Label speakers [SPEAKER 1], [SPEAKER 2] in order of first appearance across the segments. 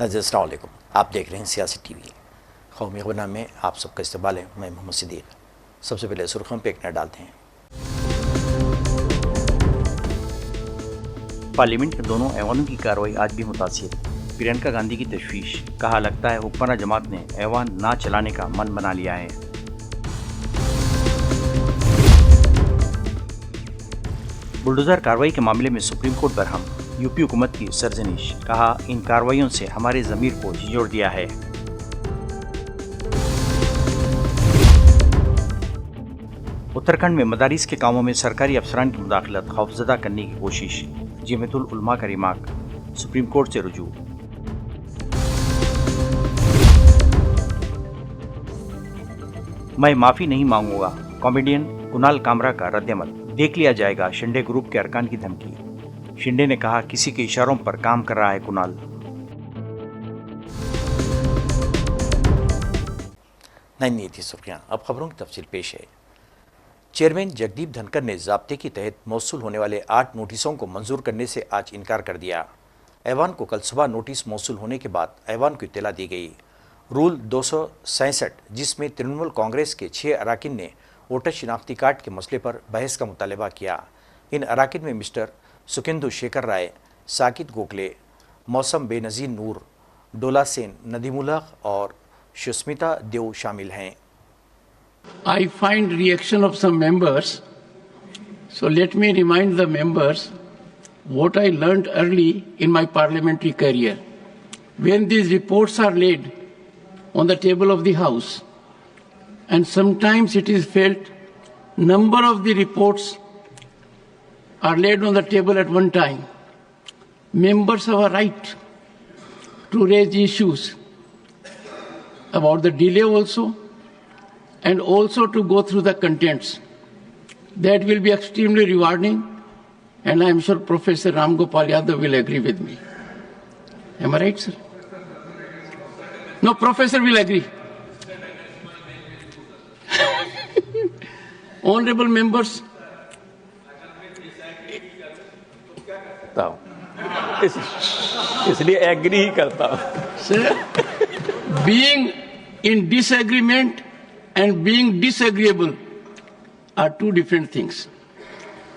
[SPEAKER 1] नाज़रीन अस्सलाम वालेकुम, आप देख रहे हैं सियासी टीवी। कौमी खबरनामे में आप सबका इस्तकबाल है। मैं मोहम्मद सिद्दीक। सबसे पहले सुर्खियों पे एक नज़र डालते हैं।
[SPEAKER 2] पार्लियामेंट के दोनों ऐवानों की कार्रवाई आज भी मुतासिर। प्रियंका गांधी की तशवीश, कहा लगता है हुक्मरान जमात ने ऐवान ना चलाने का मन बना लिया है। बुलडोजर कार्रवाई के मामले में सुप्रीम कोर्ट बरहम, यूपी हुकूमत की सरजनिश, कहा इन कार्रवाइयों से हमारे ज़मीर को झिझोड़ दिया है। उत्तराखंड में मदारिस के कामों में सरकारी अफसरान की मुदाखलत खौफजदा करने की कोशिश, जमीयतुल उलमा का रिमार्क, सुप्रीम कोर्ट से रुजू। मैं माफ़ी नहीं मांगूंगा, कॉमेडियन कुणाल कामरा का रद्दअमल, देख लिया जाएगा शिंदे ग्रुप के अरकान की धमकी। शिंदे ने कहा किसी के इशारों पर काम कर रहा है कुणाल।
[SPEAKER 1] नई थी सुर्खियां, अब खबरों की तफसील पेश है। चेयरमैन जगदीप धनखड़ ने ज़ाब्ते के तहत मौसूल होने वाले 8 नोटिसों को मंजूर करने से आज इनकार कर दिया। ऐवान को कल सुबह नोटिस मौसूल होने के बाद ऐवान को इत्तला दी गई। रूल 267, जिसमें तृणमूल कांग्रेस के 6 अराकिन ने वोटर शिनाख्ती कार्ड के मसले पर बहस का मुतालबा किया। इन अराकिन में मिस्टर सुकेंदु शेखर राय, साकित गोखले, मौसम बेनज़ीर नूर, डोला सेन, नदीमुल हक और सुष्मिता देव शामिल हैं।
[SPEAKER 3] I find reaction of some members, so let me remind the members what I learned early in my parliamentary career. When these reports are laid on the table of the House, and sometimes it is felt number of the reports are laid on the table at one time, members have a right to raise issues about the delay also, and also to go through the contents. That will be extremely rewarding, and I am sure Professor Ram Gopal Yadav will agree with me. Am I right, sir? No, Professor will agree. Honorable members,
[SPEAKER 4] इसलिए agree ही करता हूं।
[SPEAKER 3] sir, being in disagreement and being disagreeable are two different things.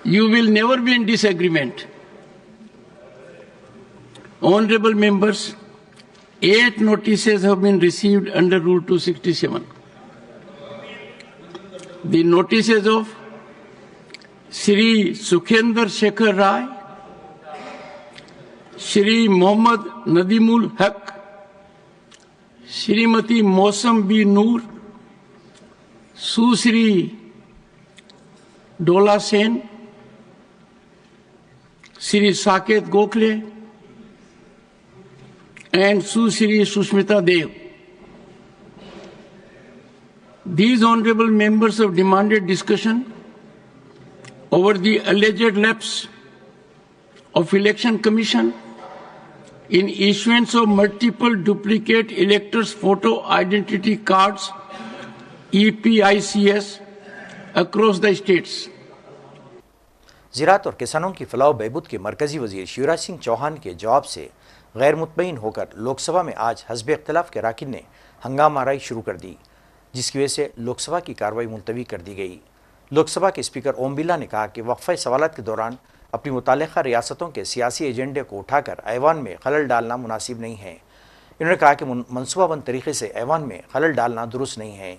[SPEAKER 3] You will never be in disagreement. Honorable members, 8 notices have been received under Rule 267. The notices of Shri Sukhender Shekhar Rai, Shri Mohammad Nadimul Haq, Shrimati Mosam B. Noor, Susri Dola Sen, Shri Saket Gokhale, and Susri Sushmita Dev. These honorable members have demanded discussion over the alleged lapse of Election Commission in issuance of multiple duplicate electors' photo identity cards EPICS across the states.
[SPEAKER 1] ज़राअत और किसानों की फलाह बहबूद के मरकजी वजीर शिवराज सिंह चौहान के जवाब से गैर मुतमईन होकर लोकसभा में आज हस्ब इख्तिलाफ के अराकीन ने हंगामा आराई शुरू कर दी, जिसकी वजह से लोकसभा की कार्रवाई मुलतवी कर दी गई। लोकसभा के स्पीकर ओम बिरला ने कहा कि वक्फा सवालात के दौरान अपनी मुतालिका रियासतों के सियासी एजेंडे को उठाकर ऐवान में खलल डालना मुनासिब नहीं है। इन्होंने कहा कि मनसूबाबंद तरीके से ऐवान में खलल डालना दुरुस्त नहीं है।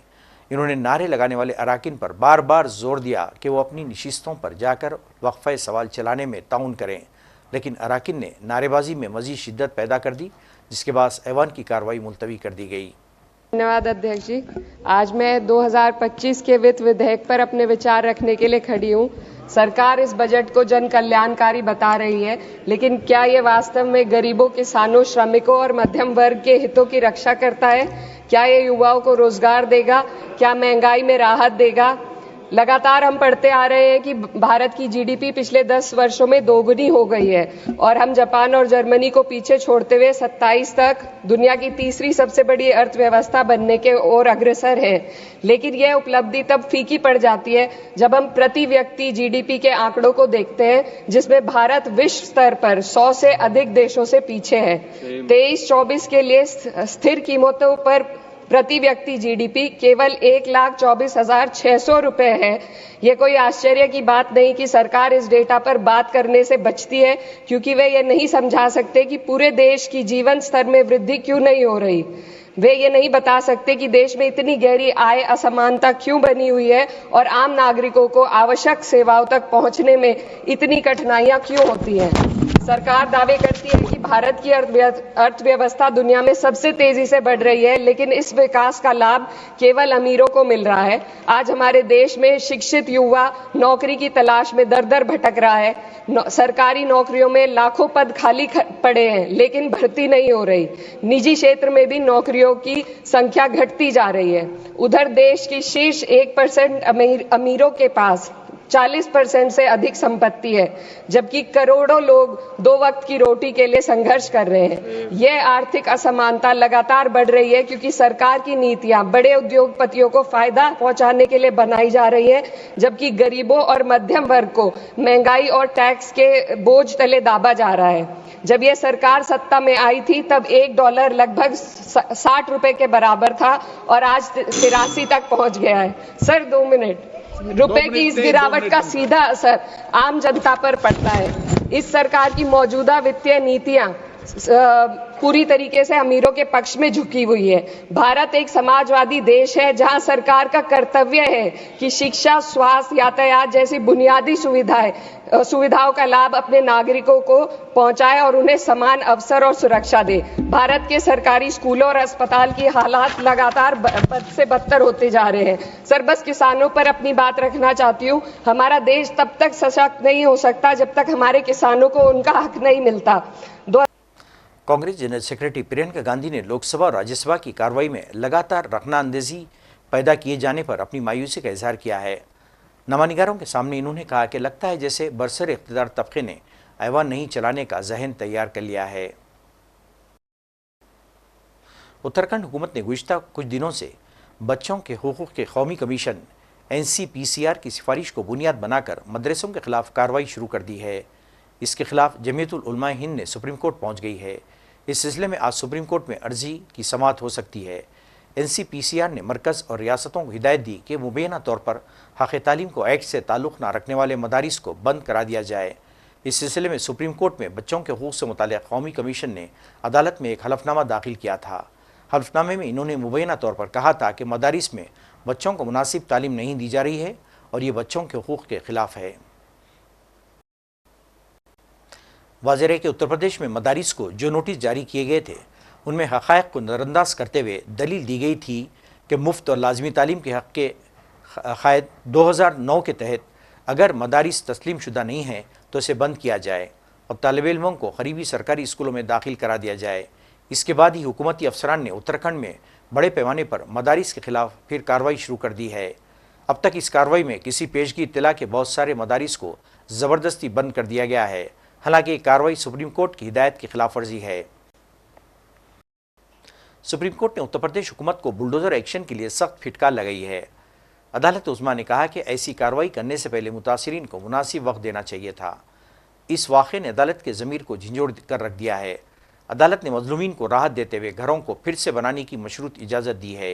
[SPEAKER 1] इन्होंने नारे लगाने वाले अराकीन पर बार बार जोर दिया कि वो अपनी नशिस्तों पर जाकर वक्फा सवाल चलाने में ताउन करें, लेकिन अराकीन ने नारेबाजी में मज़ीद शिद्दत पैदा कर दी, जिसके बाद ऐवान की कार्रवाई मुलतवी कर दी गई।
[SPEAKER 5] धन्यवाद अध्यक्ष जी। आज मैं 2025 के वित्त विधेयक पर अपने विचार रखने के लिए खड़ी हूँ। सरकार इस बजट को जन कल्याणकारी बता रही है, लेकिन क्या ये वास्तव में गरीबों, किसानों, श्रमिकों और मध्यम वर्ग के हितों की रक्षा करता है? क्या ये युवाओं को रोजगार देगा? क्या महंगाई में राहत देगा? लगातार हम पढ़ते आ रहे हैं कि भारत की जीडीपी पिछले 10 वर्षों में दोगुनी हो गई है और हम जापान और जर्मनी को पीछे छोड़ते हुए 27 तक दुनिया की तीसरी सबसे बड़ी अर्थव्यवस्था बनने के ओर अग्रसर है। लेकिन यह उपलब्धि तब फीकी पड़ जाती है जब हम प्रति व्यक्ति जीडीपी के आंकड़ों को देखते हैं, जिसमें भारत विश्व स्तर पर 100 से अधिक देशों से पीछे है। 23-24 के लिए स्थिर कीमतों पर प्रति व्यक्ति जीडीपी केवल 1,24,600 रुपए है। ये कोई आश्चर्य की बात नहीं कि सरकार इस डेटा पर बात करने से बचती है, क्योंकि वे ये नहीं समझा सकते कि पूरे देश की जीवन स्तर में वृद्धि क्यों नहीं हो रही। वे ये नहीं बता सकते कि देश में इतनी गहरी आय असमानता क्यों बनी हुई है और आम नागरिकों को आवश्यक सेवाओं तक पहुंचने में इतनी कठिनाइयां क्यों होती हैं। सरकार दावे करती है कि भारत की अर्थव्यवस्था दुनिया में सबसे तेजी से बढ़ रही है, लेकिन इस विकास का लाभ केवल अमीरों को मिल रहा है। आज हमारे देश में शिक्षित युवा नौकरी की तलाश में दर दर भटक रहा है। सरकारी नौकरियों में लाखों पद खाली पड़े हैं, लेकिन भर्ती नहीं हो रही। निजी क्षेत्र में भी नौकरियों की संख्या घटती जा रही है। उधर देश की शीर्ष 1% अमीरों के पास 40% से अधिक संपत्ति है, जबकि करोड़ों लोग 2 वक्त की रोटी के लिए संघर्ष कर रहे हैं। यह आर्थिक असमानता लगातार बढ़ रही है क्योंकि सरकार की नीतियां बड़े उद्योगपतियों को फायदा पहुंचाने के लिए बनाई जा रही है, जबकि गरीबों और मध्यम वर्ग को महंगाई और टैक्स के बोझ तले दाबा जा रहा है। जब यह सरकार सत्ता में आई थी तब $1 लगभग 60 रुपए के बराबर था और आज 83 तक पहुंच गया है। Sir 2 minute. रुपए की इस गिरावट का सीधा असर आम जनता पर पड़ता है। इस सरकार की मौजूदा वित्तीय नीतियां पूरी तरीके से अमीरों के पक्ष में झुकी हुई है। भारत एक समाजवादी देश है जहां सरकार का कर्तव्य है कि शिक्षा, स्वास्थ्य, यातायात जैसी बुनियादी सुविधाओं का लाभ अपने नागरिकों को पहुंचाए और उन्हें समान अवसर और सुरक्षा दे। भारत के सरकारी स्कूलों और अस्पताल की हालात लगातार बद से बदतर होते जा रहे हैं। सर बस किसानों पर अपनी बात रखना चाहती हूँ। हमारा देश तब तक सशक्त नहीं हो सकता जब तक हमारे किसानों को उनका हक नहीं मिलता।
[SPEAKER 1] कांग्रेस जनरल सेक्रेटरी प्रियंका गांधी ने लोकसभा और राज्यसभा की कार्रवाई में लगातार रखनाअंदेजी पैदा किए जाने पर अपनी मायूसी का इजहार किया है। नवानिगारों के सामने इन्होंने कहा कि लगता है जैसे बरसर इख्तियार तबके ने ऐवान नहीं चलाने का जहन तैयार कर लिया है। उत्तराखंड हुकूमत ने गुज़िश्ता कुछ दिनों से बच्चों के हुकूक के कौमी कमीशन NCPCR की सिफारिश को बुनियाद बनाकर मदरसों के खिलाफ कार्रवाई शुरू कर दी है। इसके खिलाफ जमीयतुल उलमा हिंद ने सुप्रीम कोर्ट पहुंच गई है। इस सिलसिले में आज सुप्रीम कोर्ट में अर्जी की समाअत हो सकती है। NCPCR ने मरकज़ और रियासतों को हिदायत दी कि मुबैना तौर पर हक़ तालीम को एक्ट से ताल्लुक़ न रखने वाले मदारिस को बंद करा दिया जाए। इस सिलसिले में सुप्रीम कोर्ट में बच्चों के हुकूक़ से मुताल्लिक़ कौमी कमीशन ने अदालत में एक हलफनामा दाखिल किया था। हलफनामे में इन्होंने मुबैना तौर पर कहा था कि मदारिस में बच्चों को मुनासिब तालीम नहीं दी जा रही है और ये बच्चों के हुकूक़ के ख़िलाफ़ है। वाज़ेह है कि उत्तर प्रदेश में मदारिस को जो नोटिस जारी किए गए थे उनमें हक़ाइक़ को नज़रअंदाज करते हुए दलील दी गई थी कि मुफ्त और लाजमी तालीम के हक़ के क़ायद 2009 के तहत अगर मदारिस तस्लीम शुदा नहीं हैं तो इसे बंद किया जाए और तालिब इल्मों को करीबी सरकारी स्कूलों में दाखिल करा दिया जाए। इसके बाद ही हुकूमती अफसरान ने उत्तराखंड में बड़े पैमाने पर मदारिस के खिलाफ फिर कार्रवाई शुरू कर दी है। अब तक इस कार्रवाई में किसी पेशगी इत्तला के बहुत सारे मदारिस को ज़बरदस्ती बंद कर दिया गया है। हालांकि कार्रवाई सुप्रीम कोर्ट की हिदायत की खिलाफ वर्जी है। सुप्रीम कोर्ट ने उत्तर प्रदेश हुकूमत को बुलडोजर एक्शन के लिए सख्त फिटकार लगाई है। अदालत उस्मा ने कहा कि ऐसी कार्रवाई करने से पहले मुतासिरीन को मुनासिब वक्त देना चाहिए था। इस वाक़े ने अदालत के ज़मीर को झंझोड़ कर रख दिया है। अदालत ने मजलूमीन को राहत देते हुए घरों को फिर से बनाने की मशरूत इजाज़त दी है।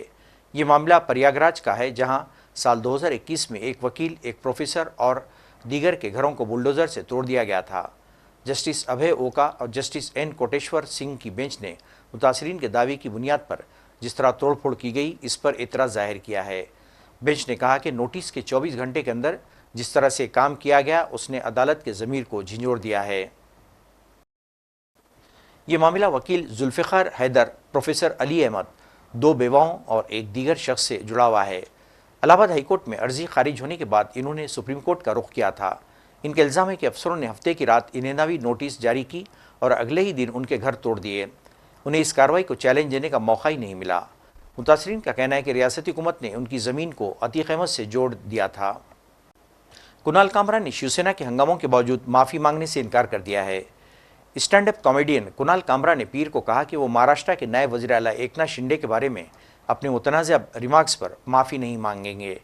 [SPEAKER 1] ये मामला प्रयागराज का है, जहाँ साल 2021 में एक वकील, एक प्रोफेसर और दीगर के घरों को बुलडोज़र से तोड़ दिया गया था। जस्टिस अभय ओका और जस्टिस N कोटेश्वर सिंह की बेंच ने मुतासिरीन के दावे की बुनियाद पर जिस तरह तोड़फोड़ की गई इस पर एतराज़ जाहिर किया है। बेंच ने कहा कि नोटिस के 24 घंटे के अंदर जिस तरह से काम किया गया उसने अदालत के ज़मीर को झंझोड़ दिया है। ये मामला वकील जुल्फ़िकार हैदर, प्रोफेसर अली अहमद, 2 बेवाओं और एक दीगर शख्स से जुड़ा हुआ है। इलाहाबाद हाईकोर्ट में अर्जी खारिज होने के बाद इन्होंने सुप्रीम कोर्ट का रुख किया था। इनका इल्ज़ाम है कि अफसरों ने हफ्ते की रात इनेनावी नोटिस जारी की और अगले ही दिन उनके घर तोड़ दिए। उन्हें इस कार्रवाई को चैलेंज देने का मौका ही नहीं मिला। मुतासरीन का कहना है कि रियासती हुकूमत ने उनकी ज़मीन को अतीक अहमद से जोड़ दिया था। कुणाल कामरा ने शिवसेना के हंगामों के बावजूद माफ़ी मांगने से इनकार कर दिया है। Stand up comedian Kunal Kamra ने पीर को कहा कि वो महाराष्ट्र के नए वज़ीर आला एकनाथ शिंदे के बारे में अपने मुतनाज़ रिमार्क्स पर माफ़ी नहीं मांगेंगे।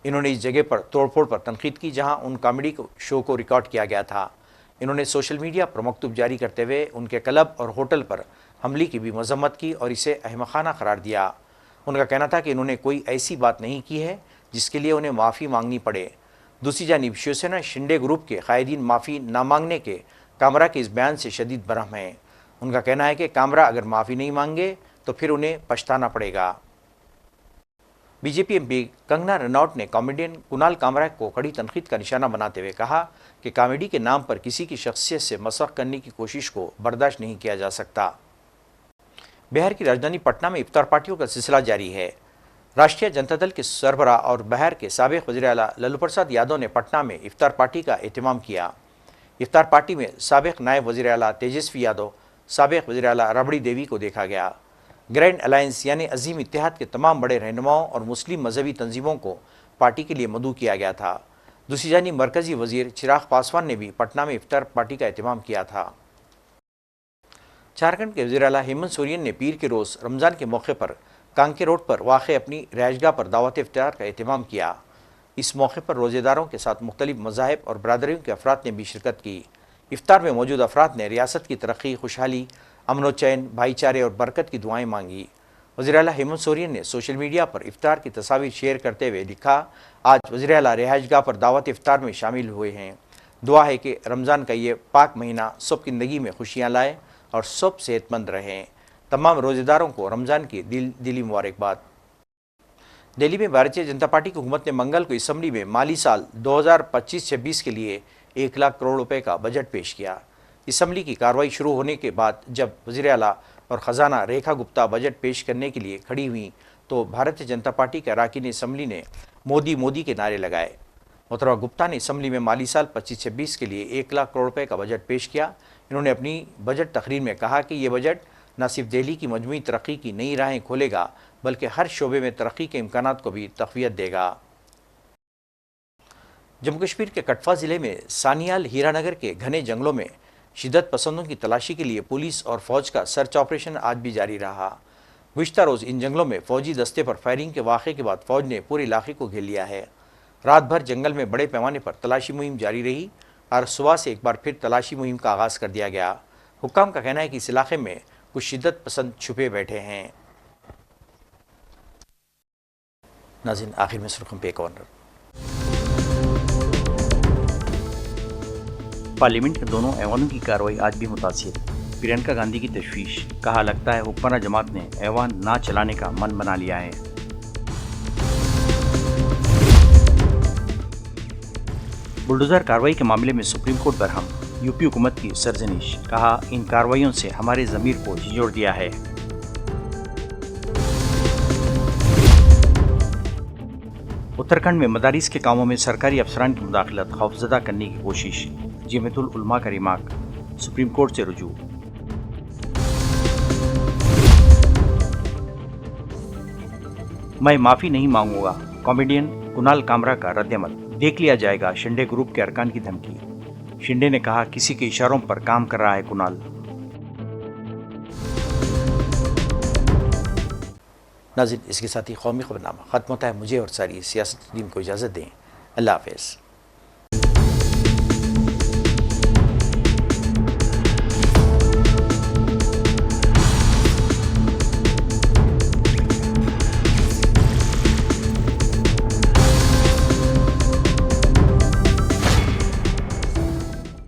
[SPEAKER 1] इन्होंने इस जगह पर तोड़फोड़ पर तनकीद की जहां उन कॉमेडी शो को रिकॉर्ड किया गया था। इन्होंने सोशल मीडिया पर मकतूब जारी करते हुए उनके क्लब और होटल पर हमले की भी मजम्मत की और इसे अहमखाना करार दिया। उनका कहना था कि इन्होंने कोई ऐसी बात नहीं की है जिसके लिए उन्हें माफ़ी मांगनी पड़े। दूसरी जानिब शिवसेना शिंदे ग्रुप के कायदीन माफ़ी ना मांगने के कामरा के इस बयान से शदीद बरहम है। उनका कहना है कि कामरा अगर माफ़ी नहीं मांगे तो फिर उन्हें पछताना पड़ेगा। बीजेपी एमपी कंगना रनौत ने कॉमेडियन कुणाल कामरा को कड़ी तनकीद का निशाना बनाते हुए कहा कि कॉमेडी के नाम पर किसी की शख्सियत से मसख करने की कोशिश को बर्दाश्त नहीं किया जा सकता। बिहार की राजधानी पटना में इफ्तार पार्टियों का सिलसिला जारी है। राष्ट्रीय जनता दल के सरबराह और बिहार के साबिक वज़ीर आला लल्लू प्रसाद यादव ने पटना में इफ्तार पार्टी का एहतमाम किया। इफ्तार पार्टी में साबिक नायब वज़ीर आला तेजस्वी यादव, साबिक वज़ीर आला रबड़ी देवी को देखा गया। ग्रैंड अलायंस यानी अजीम इत्तेहाद के तमाम बड़े रहनुमाओं और मुस्लिम मजहबी तंजीमों को पार्टी के लिए मदऊ किया गया था। दूसरी जानिब मरकजी वज़ीर चिराग पासवान ने भी पटना में इफ्तार पार्टी का एहतमाम किया था। झारखंड के वज़ीर आला हेमंत सोरेन ने पीर के रोज़ रमज़ान के मौके पर कांके रोड पर वाक़े अपनी रिहाइशगाह पर दावत इफ्तार का एहतमाम किया। इस मौके पर रोज़ेदारों के साथ मुख्तलिफ मज़ाहिब और बरादरियों के अफराद ने भी शिरकत की। इफ्तार में मौजूद अफराद ने रियासत की तरक्की, खुशहाली, अमन व चैन, भाईचारे और बरकत की दुआएं मांगी। वज़ीर आला हेमंत सोरेन ने सोशल मीडिया पर इफ्तार की तस्वीर शेयर करते हुए लिखा, आज वज़ीर आला रिहाइशगाह पर दावत इफ्तार में शामिल हुए हैं। दुआ है कि रमज़ान का ये पाक महीना सब की ज़िंदगी में खुशियाँ लाए और सब सेहतमंद रहें। तमाम रोज़ेदारों को रमज़ान की दिली मुबारकबाद। दिल्ली में भारतीय जनता पार्टी की हुकूमत ने मंगल को असम्बली में माली साल 2025-26 के लिए 1 लाख करोड़ रुपए का बजट पेश किया। असम्बली की कार्रवाई शुरू होने के बाद जब वज़ीर आला और ख़जाना रेखा गुप्ता बजट पेश करने के लिए खड़ी हुई तो भारतीय जनता पार्टी के अरकान असम्बली ने मोदी मोदी के नारे लगाए। मोहतरमा गुप्ता ने असम्बली में माली साल 25-26 के लिए 1 लाख करोड़ रुपए का बजट पेश किया। इन्होंने अपनी बजट तकरीर में कहा कि ये बजट न सिर्फ दिल्ली की मजमूई तरक्की की नई राहें खोलेगा बल्कि हर शोबे में तरक्की के इम्कानात को भी तक़वियत देगा। जम्मू कश्मीर के कठवा ज़िले में सानियाल हीरानगर के घने जंगलों में शिद्दत पसंदों की तलाशी के लिए पुलिस और फौज का सर्च ऑपरेशन आज भी जारी रहा। गुज़िश्ता रोज़ इन जंगलों में फौजी दस्ते पर फायरिंग के वाक़े के बाद फौज ने पूरे इलाके को घेर लिया है। रात भर जंगल में बड़े पैमाने पर तलाशी मुहिम जारी रही और सुबह से एक बार फिर तलाशी मुहिम का आगाज़ कर दिया गया। हुक्काम का कहना है कि इस इलाके में कुछ शिद्दत पसंद छुपे बैठे हैं। नाज़रीन, आखिर में सुर्खियों पे एक और नज़र।
[SPEAKER 2] पार्लियामेंट के दोनों ऐवानों की कार्रवाई आज भी मुतासिर। प्रियंका गांधी की तशवीश, कहा लगता है हुक्मरान जमात ने ऐवान ना चलाने का मन बना लिया है। बुलडोजर कार्रवाई के मामले में सुप्रीम कोर्ट बरहम, यूपी हुकूमत की सरजनिश, कहा इन कार्रवाइयों से हमारे ज़मीर को झिझोड़ दिया है। उत्तराखंड में मदारिस के कामों में सरकारी अफसरान की मुदाखलत खौफजदा करने की कोशिश, जमीयतुल उलमा का रिमार्क, सुप्रीम कोर्ट से रुजू। मैं माफ़ी नहीं मांगूंगा, कॉमेडियन कुणाल कामरा का रद्दअमल, देख लिया जाएगा शिंदे ग्रुप के अरकान की धमकी। शिंदे ने कहा किसी के इशारों पर काम कर रहा है कुणाल।
[SPEAKER 1] नाज़रीन, इसके साथ ही कौमी खबरनामा ख़त्म होता है। मुझे और सारी सियासत टीम को इजाज़त दें। अल्लाह हाफ़िज़।